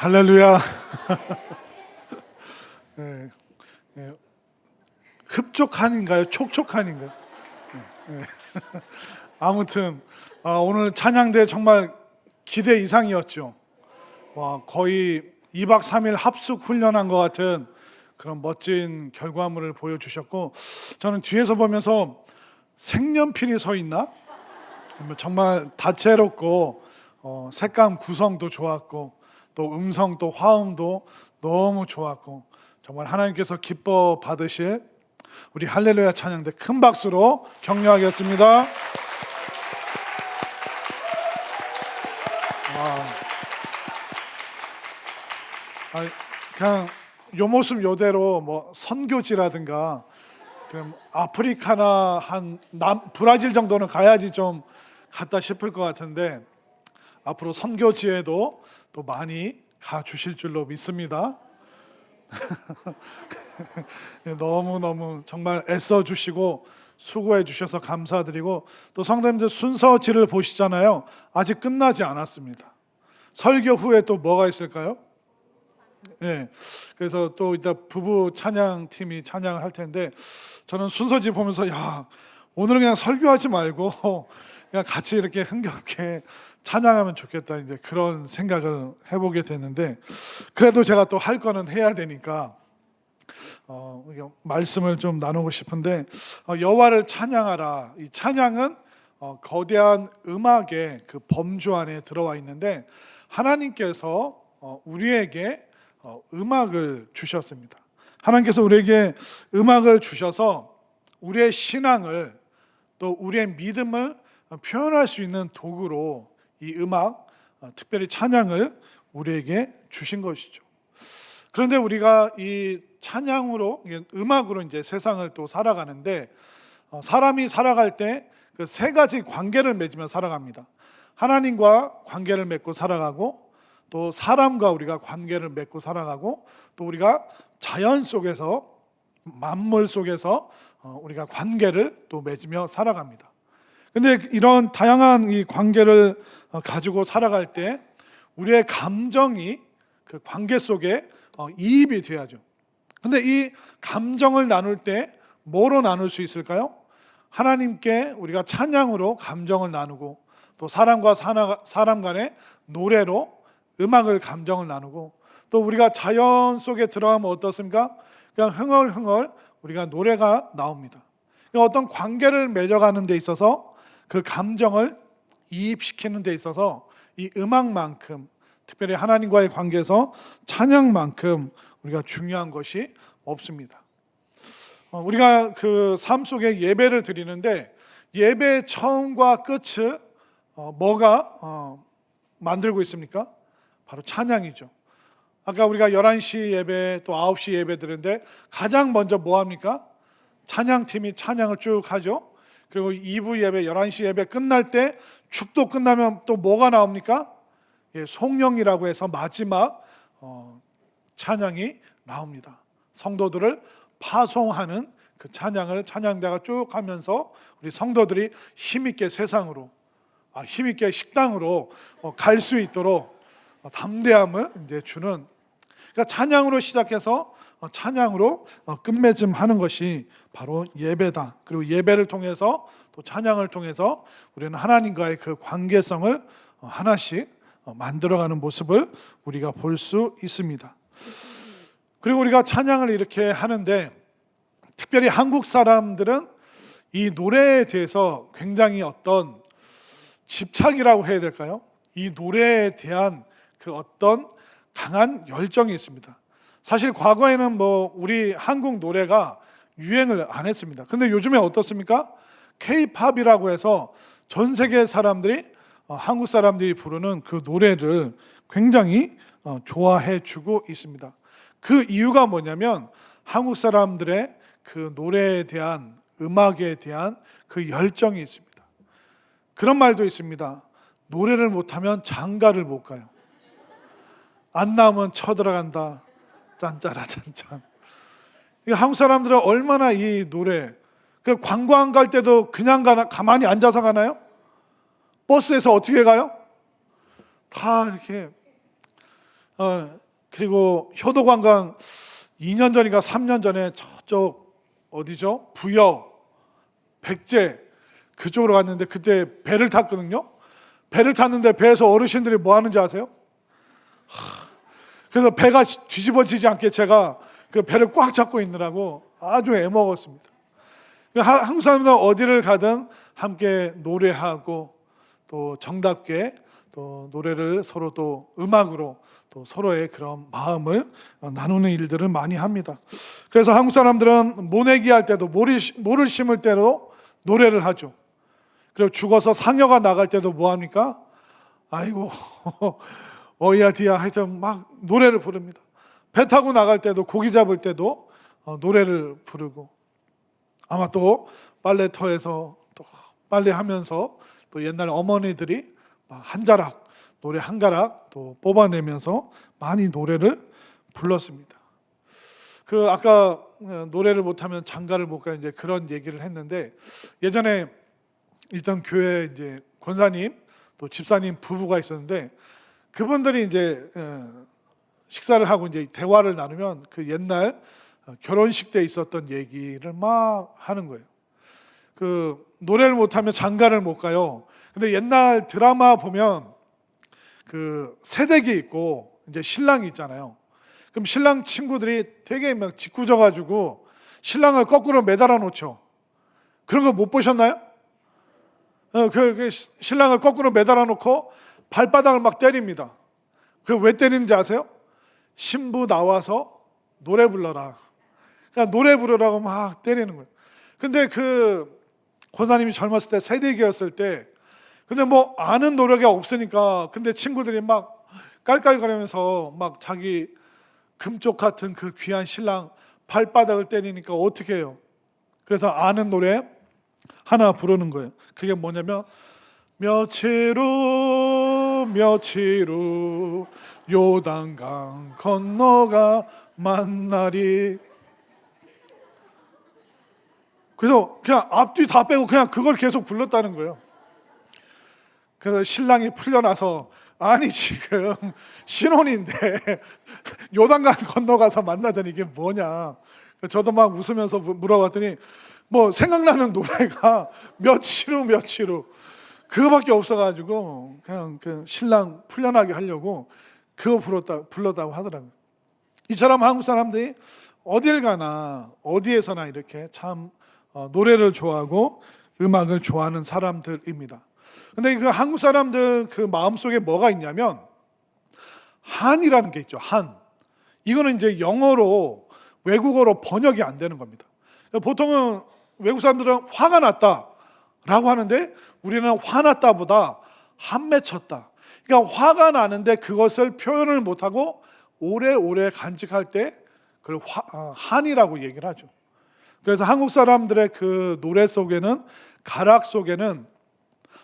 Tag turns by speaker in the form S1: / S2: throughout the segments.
S1: 할렐루야. 네, 네. 흡족한인가요? 촉촉한인가요? 네. 아무튼 오늘 찬양대 정말 기대 이상이었죠. 와, 거의 2박 3일 합숙 훈련한 것 같은 그런 멋진 결과물을 보여주셨고, 저는 뒤에서 보면서 색연필이 서 있나? 정말 다채롭고 색감 구성도 좋았고, 또 음성 또 화음도 너무 좋았고, 정말 하나님께서 기뻐 받으실 우리 할렐루야 찬양대 큰 박수로 격려하겠습니다. 그냥 요 모습 요대로 뭐 선교지라든가 그럼 아프리카나 한 브라질 정도는 가야지 좀 갔다 싶을 것 같은데, 앞으로 선교지에도 또 많이 가 주실 줄로 믿습니다. 너무너무 정말 애써 주시고 수고해 주셔서 감사드리고, 또 성도님들 순서지를 보시잖아요. 아직 끝나지 않았습니다. 설교 후에 또 뭐가 있을까요? 네, 그래서 또 이따 부부 찬양팀이 찬양을 할 텐데, 저는 순서지 보면서 오늘은 그냥 설교하지 말고 그냥 같이 이렇게 흥겹게 찬양하면 좋겠다, 이제 그런 생각을 해보게 됐는데, 그래도 제가 또 할 거는 해야 되니까 말씀을 좀 나누고 싶은데, 여호와를 찬양하라. 이 찬양은 거대한 음악의 그 범주 안에 들어와 있는데, 하나님께서 우리에게 음악을 주셨습니다. 하나님께서 우리에게 음악을 주셔서 우리의 신앙을, 또 우리의 믿음을 표현할 수 있는 도구로 이 음악, 특별히 찬양을 우리에게 주신 것이죠. 그런데 우리가 이 찬양으로, 음악으로 이제 세상을 또 살아가는데, 사람이 살아갈 때 그 세 가지 관계를 맺으며 살아갑니다. 하나님과 관계를 맺고 살아가고, 또 사람과 우리가 관계를 맺고 살아가고, 또 우리가 자연 속에서, 만물 속에서 우리가 관계를 또 맺으며 살아갑니다. 근데 이런 다양한 이 관계를 가지고 살아갈 때 우리의 감정이 그 관계 속에 이입이 돼야죠. 근데 이 감정을 나눌 때 뭐로 나눌 수 있을까요? 하나님께 우리가 찬양으로 감정을 나누고, 또 사람과 사람 간의 노래로 음악을, 감정을 나누고, 또 우리가 자연 속에 들어가면 어떻습니까? 그냥 흥얼흥얼 우리가 노래가 나옵니다. 어떤 관계를 맺어가는 데 있어서 그 감정을 이입시키는 데 있어서 이 음악만큼, 특별히 하나님과의 관계에서 찬양만큼 우리가 중요한 것이 없습니다. 우리가 그 삶 속에 예배를 드리는데, 예배의 처음과 끝을 뭐가 만들고 있습니까? 바로 찬양이죠. 아까 우리가 11시 예배, 또 9시 예배 드리는데 가장 먼저 뭐 합니까? 찬양팀이 찬양을 쭉 하죠. 그리고 2부 예배, 11시 예배 끝날 때, 축도 끝나면 또 뭐가 나옵니까? 송영이라고 해서 마지막 찬양이 나옵니다. 성도들을 파송하는 그 찬양을 찬양대가 쭉 하면서 우리 성도들이 힘있게 세상으로, 힘있게 식당으로 갈 수 있도록 담대함을 이제 주는, 그러니까 찬양으로 시작해서 찬양으로 끝맺음하는 것이 바로 예배다. 그리고 예배를 통해서, 또 찬양을 통해서 우리는 하나님과의 그 관계성을 하나씩 만들어가는 모습을 우리가 볼 수 있습니다. 그리고 우리가 찬양을 이렇게 하는데, 특별히 한국 사람들은 이 노래에 대해서 굉장히 어떤 집착이라고 해야 될까요? 이 노래에 대한 그 어떤 강한 열정이 있습니다. 사실 과거에는 우리 한국 노래가 유행을 안 했습니다. 근데 요즘에 어떻습니까? K-팝이라고 해서 전 세계 사람들이, 한국 사람들이 부르는 그 노래를 굉장히 좋아해 주고 있습니다. 그 이유가 뭐냐면, 한국 사람들의 그 노래에 대한, 음악에 대한 그 열정이 있습니다. 그런 말도 있습니다. 노래를 못하면 장가를 못 가요. 안 나오면 쳐들어간다. 짠짜라 짠짠. 한국 사람들은 얼마나 이 노래, 그 관광 갈 때도 그냥 가만히 앉아서 가나요? 버스에서 어떻게 가요? 다 이렇게 그리고 효도관광 2년 전인가 3년 전에 저쪽 어디죠? 부여, 백제 그쪽으로 갔는데 그때 배를 탔거든요. 배를 탔는데 배에서 어르신들이 뭐 하는지 아세요? 그래서 배가 뒤집어지지 않게 제가 그 배를 꽉 잡고 있느라고 아주 애먹었습니다. 한국 사람들은 어디를 가든 함께 노래하고 또 정답게 또 노래를 서로 또 음악으로 또 서로의 그런 마음을 나누는 일들을 많이 합니다. 그래서 한국 사람들은 모내기 할 때도 모를 심을 때도 노래를 하죠. 그리고 죽어서 상여가 나갈 때도 뭐 합니까? 아이고 어이야 디야 하여튼 막 노래를 부릅니다. 배 타고 나갈 때도 고기 잡을 때도 노래를 부르고 아마 또 빨래터에서 또 빨래하면서 또 옛날 어머니들이 한 자락 노래 한 가락 또 뽑아내면서 많이 노래를 불렀습니다. 그 아까 노래를 못하면 장가를 못 가 이제 그런 얘기를 했는데 예전에 있던 교회 이제 권사님 또 집사님 부부가 있었는데 그분들이 이제 식사를 하고 이제 대화를 나누면 그 옛날 결혼식 때 있었던 얘기를 막 하는 거예요. 그 노래를 못하면 장가를 못 가요. 근데 옛날 드라마 보면 그 새댁이 있고 이제 신랑이 있잖아요. 그럼 신랑 친구들이 되게 막 짓궂어가지고 신랑을 거꾸로 매달아 놓죠. 그런 거 못 보셨나요? 그 신랑을 거꾸로 매달아 놓고 발바닥을 막 때립니다. 그 왜 때리는지 아세요? 신부 나와서 노래 불러라. 그러니까 노래 부르라고 막 때리는 거예요. 근데 그 권사님이 젊었을 때 새댁이었을 때 근데 뭐 아는 노래가 없으니까 근데 친구들이 막 깔깔거리면서 막 자기 금쪽 같은 그 귀한 신랑 발바닥을 때리니까 어떻게 해요? 그래서 아는 노래 하나 부르는 거예요. 그게 뭐냐면 며칠 후 요단강 건너가 만나리. 그래서 그냥 앞뒤 다 빼고 그냥 그걸 계속 불렀다는 거예요. 그래서 신랑이 풀려나서 아니 지금 신혼인데 요단강 건너가서 만나자니 이게 뭐냐. 저도 막 웃으면서 물어봤더니 뭐 생각나는 노래가 며칠 후 그거밖에 없어가지고 그냥 그 신랑 풀려나게 하려고 그거 불렀다고 하더라고요. 이처럼 한국 사람들이 어딜 가나 어디에서나 이렇게 참 노래를 좋아하고 음악을 좋아하는 사람들입니다. 근데 그 한국 사람들 그 마음속에 뭐가 있냐면 한이라는 게 있죠. 한. 이거는 이제 영어로 외국어로 번역이 안 되는 겁니다. 보통은 외국 사람들은 화가 났다라고 하는데 우리는 화났다보다 한맺혔다. 그러니까 화가 나는데 그것을 표현을 못하고 오래오래 간직할 때 그걸 한이라고 얘기를 하죠. 그래서 한국 사람들의 그 노래 속에는 가락 속에는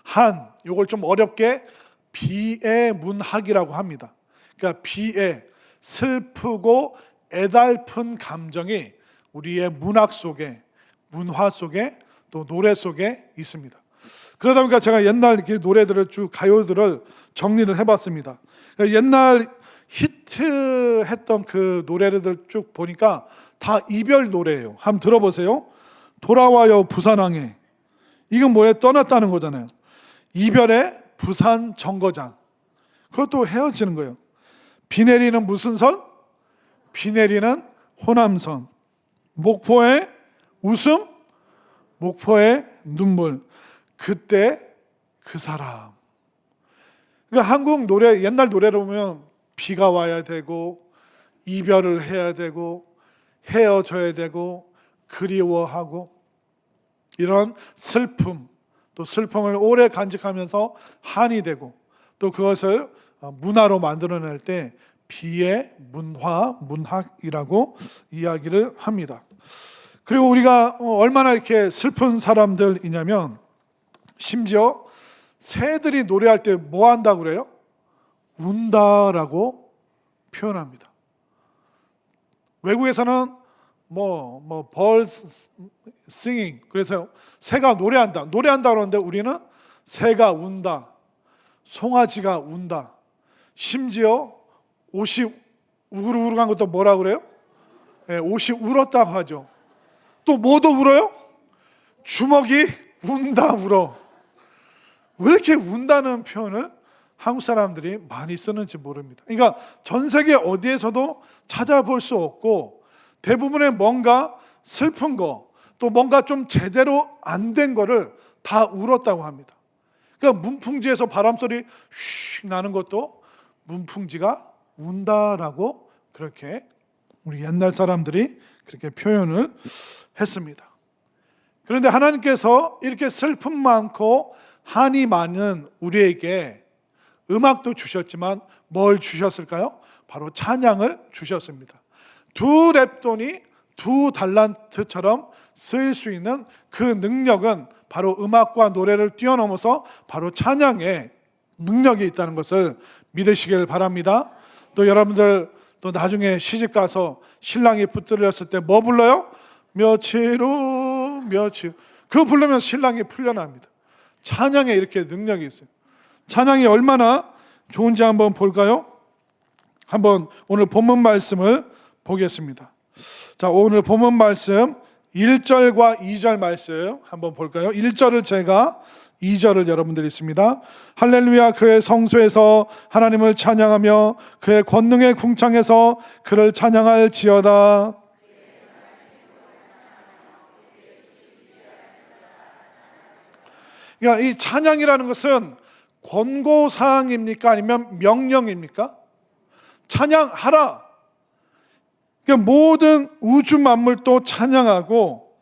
S1: 한, 이걸 좀 어렵게 비애문학이라고 합니다. 그러니까 비애, 슬프고 애달픈 감정이 우리의 문학 속에, 문화 속에 또 노래 속에 있습니다. 그러다 보니까 제가 옛날 노래들을 쭉 가요들을 정리를 해봤습니다. 옛날 히트했던 그 노래들 쭉 보니까 다 이별 노래예요. 한번 들어보세요. 돌아와요 부산항에. 이건 뭐예요? 떠났다는 거잖아요. 이별의 부산 정거장. 그것도 헤어지는 거예요. 비 내리는 무슨 선? 비 내리는 호남선. 목포의 웃음, 목포의 눈물. 그때 그 사람. 그러니까 한국 노래, 옛날 노래를 보면 비가 와야 되고 이별을 해야 되고 헤어져야 되고 그리워하고 이런 슬픔, 또 슬픔을 오래 간직하면서 한이 되고 또 그것을 문화로 만들어낼 때 비의 문화, 문학이라고 이야기를 합니다. 그리고 우리가 얼마나 이렇게 슬픈 사람들이냐면 심지어 새들이 노래할 때 뭐 한다고 그래요? 운다라고 표현합니다. 외국에서는 birds singing, 그래서 새가 노래한다 그러는데 우리는 새가 운다, 송아지가 운다, 심지어 옷이 우글우글한 것도 뭐라 그래요? 네, 옷이 울었다고 하죠. 또 뭐도 울어요? 주먹이 운다 울어. 왜 이렇게 운다는 표현을 한국 사람들이 많이 쓰는지 모릅니다. 그러니까 전 세계 어디에서도 찾아볼 수 없고 대부분의 뭔가 슬픈 거, 또 뭔가 좀 제대로 안 된 거를 다 울었다고 합니다. 그러니까 문풍지에서 바람소리 슉 나는 것도 문풍지가 운다라고 그렇게 우리 옛날 사람들이 그렇게 표현을 했습니다. 그런데 하나님께서 이렇게 슬픔 많고 한이 많은 우리에게 음악도 주셨지만 뭘 주셨을까요? 바로 찬양을 주셨습니다. 두 랩돈이 두 달란트처럼 쓰일 수 있는 그 능력은 바로 음악과 노래를 뛰어넘어서 바로 찬양의 능력이 있다는 것을 믿으시길 바랍니다. 또 여러분들 또 나중에 시집 가서 신랑이 붙들렸을 때 뭐 불러요? 며칠 후 며칠, 그거 부르면 신랑이 풀려납니다. 찬양에 이렇게 능력이 있어요. 찬양이 얼마나 좋은지 한번 볼까요? 한번 오늘 본문 말씀을 보겠습니다. 자, 오늘 본문 말씀 1절과 2절 말씀 한번 볼까요? 1절을 제가, 2절을 여러분들이 있습니다. 할렐루야, 그의 성소에서 하나님을 찬양하며 그의 권능의 궁창에서 그를 찬양할지어다. 그러니까 이 찬양이라는 것은 권고사항입니까? 아니면 명령입니까? 찬양하라. 그러니까 모든 우주 만물도 찬양하고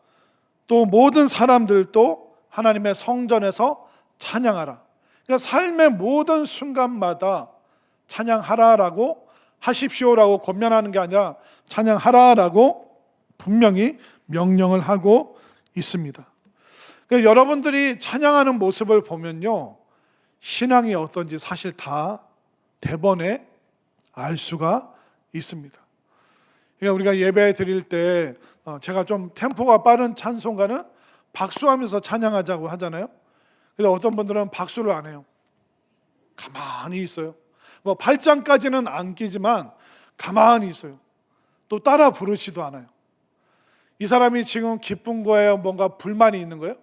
S1: 또 모든 사람들도 하나님의 성전에서 찬양하라. 그러니까 삶의 모든 순간마다 찬양하라라고, 하십시오라고 권면하는 게 아니라 찬양하라라고 분명히 명령을 하고 있습니다. 그러니까 여러분들이 찬양하는 모습을 보면요, 신앙이 어떤지 사실 다 대번에 알 수가 있습니다. 그러니까 우리가 예배 드릴 때 제가 좀 템포가 빠른 찬송가는 박수하면서 찬양하자고 하잖아요. 근데 어떤 분들은 박수를 안 해요. 가만히 있어요. 뭐 발장까지는 안 끼지만 가만히 있어요. 또 따라 부르지도 않아요. 이 사람이 지금 기쁜 거예요? 뭔가 불만이 있는 거예요?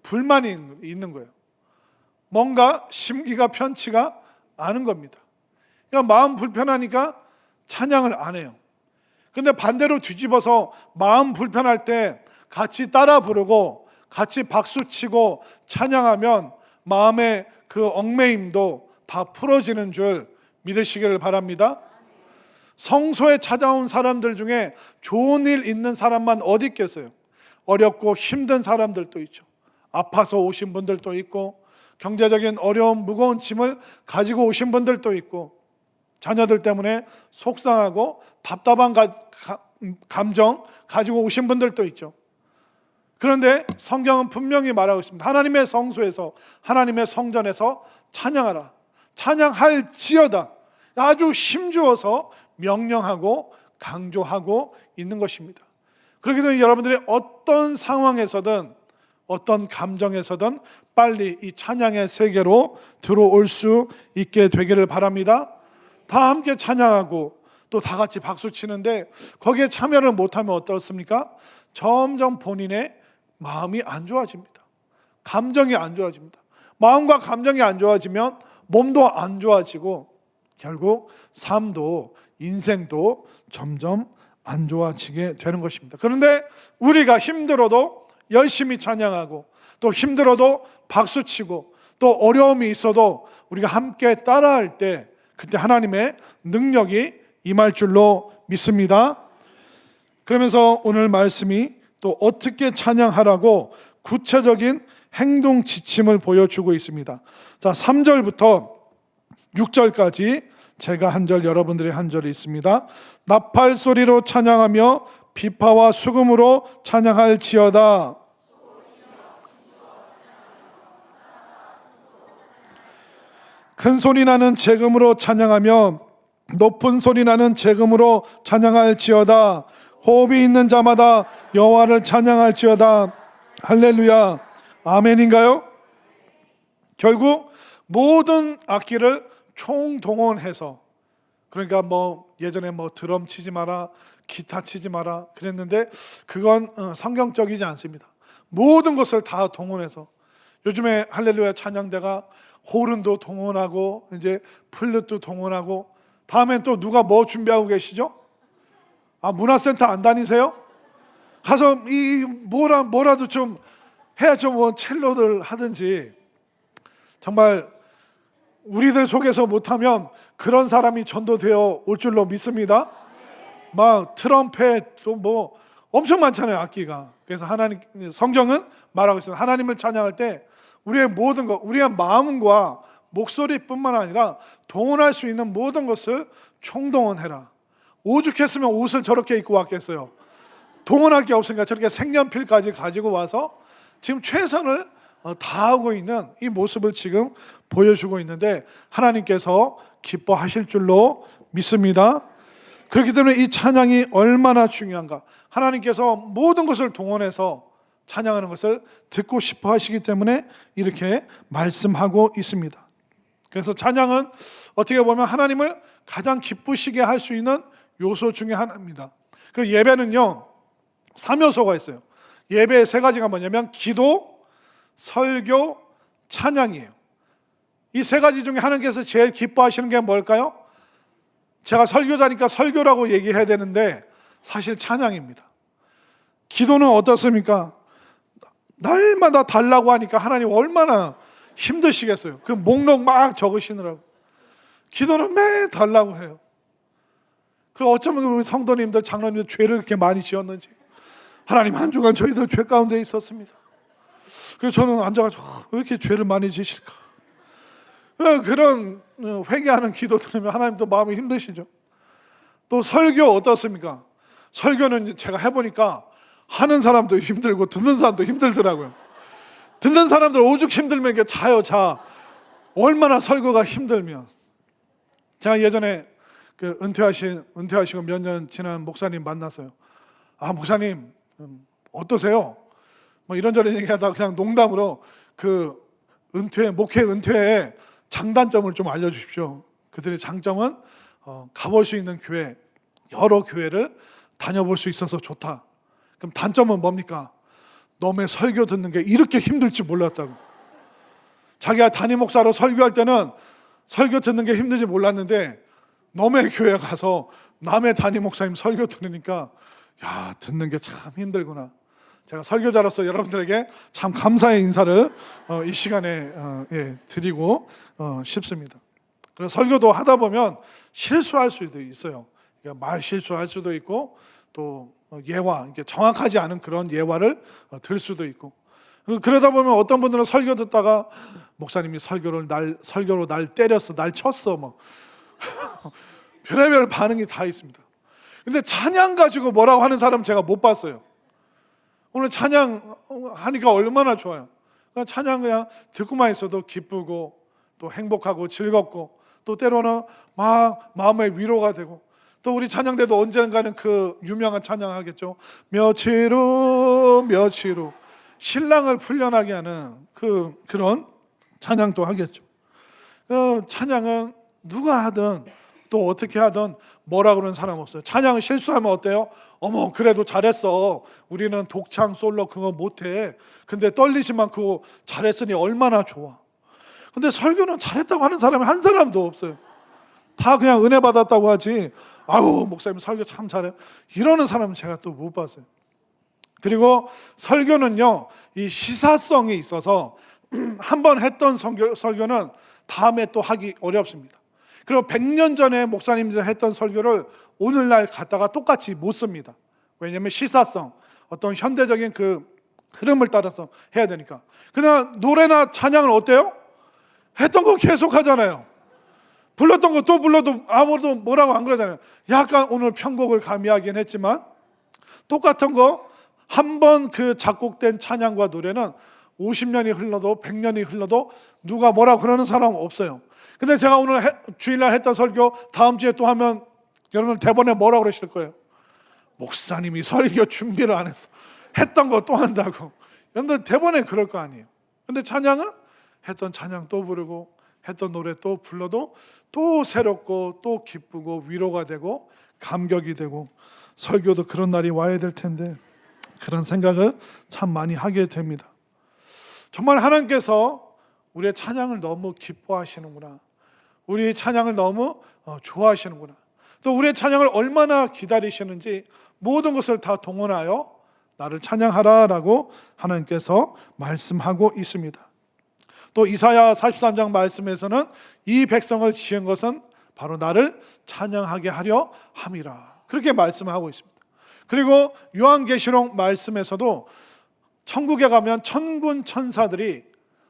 S1: 불만이 있는 거예요. 뭔가 심기가 편치가 않은 겁니다. 그러니까 마음 불편하니까 찬양을 안 해요. 근데 반대로 뒤집어서 마음 불편할 때 같이 따라 부르고 같이 박수치고 찬양하면 마음의 그 얽매임도 다 풀어지는 줄 믿으시기를 바랍니다. 성소에 찾아온 사람들 중에 좋은 일 있는 사람만 어디 있겠어요? 어렵고 힘든 사람들도 있죠. 아파서 오신 분들도 있고, 경제적인 어려움, 무거운 짐을 가지고 오신 분들도 있고, 자녀들 때문에 속상하고 답답한 감정 가지고 오신 분들도 있죠. 그런데 성경은 분명히 말하고 있습니다. 하나님의 성소에서, 하나님의 성전에서 찬양하라. 찬양할지어다. 아주 힘주어서 명령하고 강조하고 있는 것입니다. 그렇기 때문에 여러분들이 어떤 상황에서든 어떤 감정에서든 빨리 이 찬양의 세계로 들어올 수 있게 되기를 바랍니다. 다 함께 찬양하고 또 다 같이 박수 치는데 거기에 참여를 못하면 어떻습니까? 점점 본인의 마음이 안 좋아집니다. 감정이 안 좋아집니다. 마음과 감정이 안 좋아지면 몸도 안 좋아지고 결국 삶도 인생도 점점 안 좋아지게 되는 것입니다. 그런데 우리가 힘들어도 열심히 찬양하고 또 힘들어도 박수치고 또 어려움이 있어도 우리가 함께 따라할 때 그때 하나님의 능력이 임할 줄로 믿습니다. 그러면서 오늘 말씀이 또 어떻게 찬양하라고 구체적인 행동 지침을 보여주고 있습니다. 자, 3절부터 6절까지 제가 한 절, 여러분들이 한 절이 있습니다. 나팔 소리로 찬양하며 비파와 수금으로 찬양할지어다. 큰 소리 나는 재금으로 찬양하며 높은 소리 나는 재금으로 찬양할지어다. 호흡이 있는 자마다 여호와를 찬양할지어다. 할렐루야. 아멘인가요? 결국 모든 악기를 총동원해서 그러니까 뭐 예전에 뭐 드럼 치지 마라, 기타 치지 마라 그랬는데 그건 성경적이지 않습니다. 모든 것을 다 동원해서 요즘에 할렐루야 찬양대가 호른도 동원하고 이제 플룻도 동원하고 다음엔 또 누가 뭐 준비하고 계시죠? 문화센터 안 다니세요? 가서 이 뭐라도 좀 해야죠. 뭐 첼로를 하든지. 정말 우리들 속에서 못하면 그런 사람이 전도되어 올 줄로 믿습니다. 막 트럼펫 또 뭐 엄청 많잖아요, 악기가. 그래서 하나님, 성경은 말하고 있어요. 하나님을 찬양할 때 우리의 모든 것, 우리의 마음과 목소리뿐만 아니라 동원할 수 있는 모든 것을 총동원해라. 오죽했으면 옷을 저렇게 입고 왔겠어요. 동원할 게 없으니까 저렇게 색연필까지 가지고 와서 지금 최선을 다하고 있는 이 모습을 지금 보여주고 있는데 하나님께서 기뻐하실 줄로 믿습니다. 그렇기 때문에 이 찬양이 얼마나 중요한가. 하나님께서 모든 것을 동원해서 찬양하는 것을 듣고 싶어 하시기 때문에 이렇게 말씀하고 있습니다. 그래서 찬양은 어떻게 보면 하나님을 가장 기쁘시게 할 수 있는 요소 중에 하나입니다. 그 예배는요 3요소가 있어요. 예배의 3가지가 뭐냐면 기도, 설교, 찬양이에요. 이 3가지 중에 하나님께서 제일 기뻐하시는 게 뭘까요? 제가 설교자니까 설교라고 얘기해야 되는데 사실 찬양입니다. 기도는 어떻습니까? 날마다 달라고 하니까 하나님 얼마나 힘드시겠어요. 그 목록 막 적으시느라고. 기도는 매일 달라고 해요. 그럼 어쩌면 우리 성도님들, 장로님들 죄를 그렇게 많이 지었는지. 하나님 한 주간 저희들 죄 가운데 있었습니다. 그래서 저는 앉아가지고 왜 이렇게 죄를 많이 지실까? 그런 회개하는 기도 들으면 하나님도 마음이 힘드시죠. 또 설교 어떻습니까? 설교는 제가 해보니까 하는 사람도 힘들고 듣는 사람도 힘들더라고요. 듣는 사람들 오죽 힘들면 이게 자요. 얼마나 설교가 힘들면. 제가 예전에 그 은퇴하시고 몇 년 지난 목사님 만났어요. 목사님 어떠세요? 뭐 이런저런 얘기하다가 그냥 농담으로 그 목회 은퇴에 장단점을 좀 알려주십시오. 그들의 장점은 가볼 수 있는 교회, 여러 교회를 다녀볼 수 있어서 좋다. 그럼 단점은 뭡니까? 너의 설교 듣는 게 이렇게 힘들지 몰랐다고. 자기가 담임 목사로 설교할 때는 설교 듣는 게 힘든지 몰랐는데 너의 교회 가서 남의 담임 목사님 설교 들으니까 듣는 게 참 힘들구나. 제가 설교자로서 여러분들에게 참 감사의 인사를 이 시간에 드리고 싶습니다. 그래서 설교도 하다 보면 실수할 수도 있어요. 그러니까 말 실수할 수도 있고 또 예화, 이렇게 정확하지 않은 그런 예화를 들 수도 있고. 그러다 보면 어떤 분들은 설교 듣다가 목사님이 설교로 날 때렸어, 날 쳤어, 뭐 별의별 반응이 다 있습니다. 근데 찬양 가지고 뭐라고 하는 사람 제가 못 봤어요. 오늘 찬양 하니까 얼마나 좋아요. 찬양 그냥 듣고만 있어도 기쁘고 또 행복하고 즐겁고 또 때로는 막 마음의 위로가 되고 또 우리 찬양대도 언젠가는 그 유명한 찬양 하겠죠. 며칠 후 신랑을 풀려나게 하는 그런 찬양도 하겠죠. 찬양은 누가 하든 또 어떻게 하든 뭐라 그러는 사람 없어요. 찬양을 실수하면 어때요? 어머 그래도 잘했어. 우리는 독창 솔로 그거 못해. 근데 떨리지만 그거 잘했으니 얼마나 좋아. 근데 설교는 잘했다고 하는 사람이 한 사람도 없어요. 다 그냥 은혜 받았다고 하지. 목사님 설교 참 잘해. 이러는 사람은 제가 또 못 봤어요. 그리고 설교는요, 이 시사성이 있어서 한번 했던 설교는 다음에 또 하기 어렵습니다. 그리고 100년 전에 목사님들 했던 설교를 오늘날 갖다가 똑같이 못 씁니다. 왜냐하면 시사성, 어떤 현대적인 그 흐름을 따라서 해야 되니까. 그냥 노래나 찬양은 어때요? 했던 거 계속 하잖아요. 불렀던 거 또 불러도 아무도 뭐라고 안 그러잖아요. 약간 오늘 편곡을 가미하긴 했지만 똑같은 거 한 번 그 작곡된 찬양과 노래는 50년이 흘러도 100년이 흘러도 누가 뭐라고 그러는 사람은 없어요. 근데 제가 오늘 주일날 했던 설교 다음 주에 또 하면 여러분 대본에 뭐라고 그러실 거예요? 목사님이 설교 준비를 안 했어. 했던 거 또 한다고. 여러분들 대본에 그럴 거 아니에요. 근데 찬양은 했던 찬양 또 부르고 했던 노래 또 불러도 또 새롭고 또 기쁘고 위로가 되고 감격이 되고 설교도 그런 날이 와야 될 텐데 그런 생각을 참 많이 하게 됩니다. 정말 하나님께서 우리의 찬양을 너무 기뻐하시는구나. 우리의 찬양을 너무 좋아하시는구나. 또 우리의 찬양을 얼마나 기다리시는지 모든 것을 다 동원하여 나를 찬양하라라고 하나님께서 말씀하고 있습니다. 또 이사야 43장 말씀에서는 이 백성을 지은 것은 바로 나를 찬양하게 하려 함이라 그렇게 말씀하고 있습니다. 그리고 요한계시록 말씀에서도 천국에 가면 천군 천사들이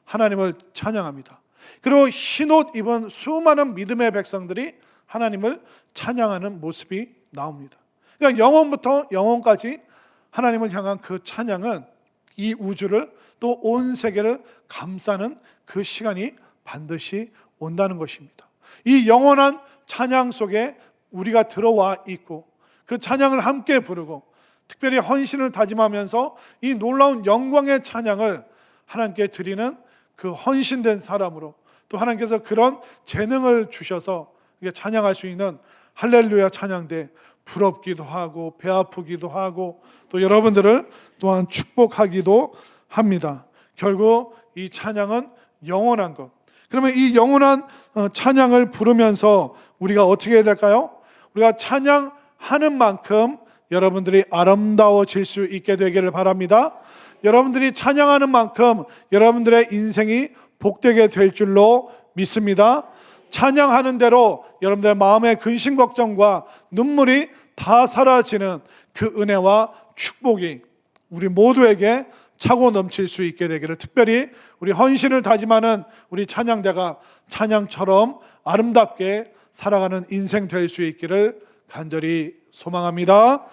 S1: 하나님을 찬양합니다. 그리고 흰옷 입은 수많은 믿음의 백성들이 하나님을 찬양하는 모습이 나옵니다. 그러니까 영원부터 영원까지 하나님을 향한 그 찬양은 이 우주를 또 온 세계를 감싸는 그 시간이 반드시 온다는 것입니다. 이 영원한 찬양 속에 우리가 들어와 있고 그 찬양을 함께 부르고 특별히 헌신을 다짐하면서 이 놀라운 영광의 찬양을 하나님께 드리는 그 헌신된 사람으로 또 하나님께서 그런 재능을 주셔서 찬양할 수 있는 할렐루야 찬양대 부럽기도 하고 배 아프기도 하고 또 여러분들을 또한 축복하기도 합니다. 결국 이 찬양은 영원한 것. 그러면 이 영원한 찬양을 부르면서 우리가 어떻게 해야 될까요? 우리가 찬양하는 만큼 여러분들이 아름다워질 수 있게 되기를 바랍니다. 여러분들이 찬양하는 만큼 여러분들의 인생이 복되게 될 줄로 믿습니다. 찬양하는 대로 여러분들의 마음의 근심 걱정과 눈물이 다 사라지는 그 은혜와 축복이 우리 모두에게 차고 넘칠 수 있게 되기를, 특별히 우리 헌신을 다짐하는 우리 찬양대가 찬양처럼 아름답게 살아가는 인생 될 수 있기를 간절히 소망합니다.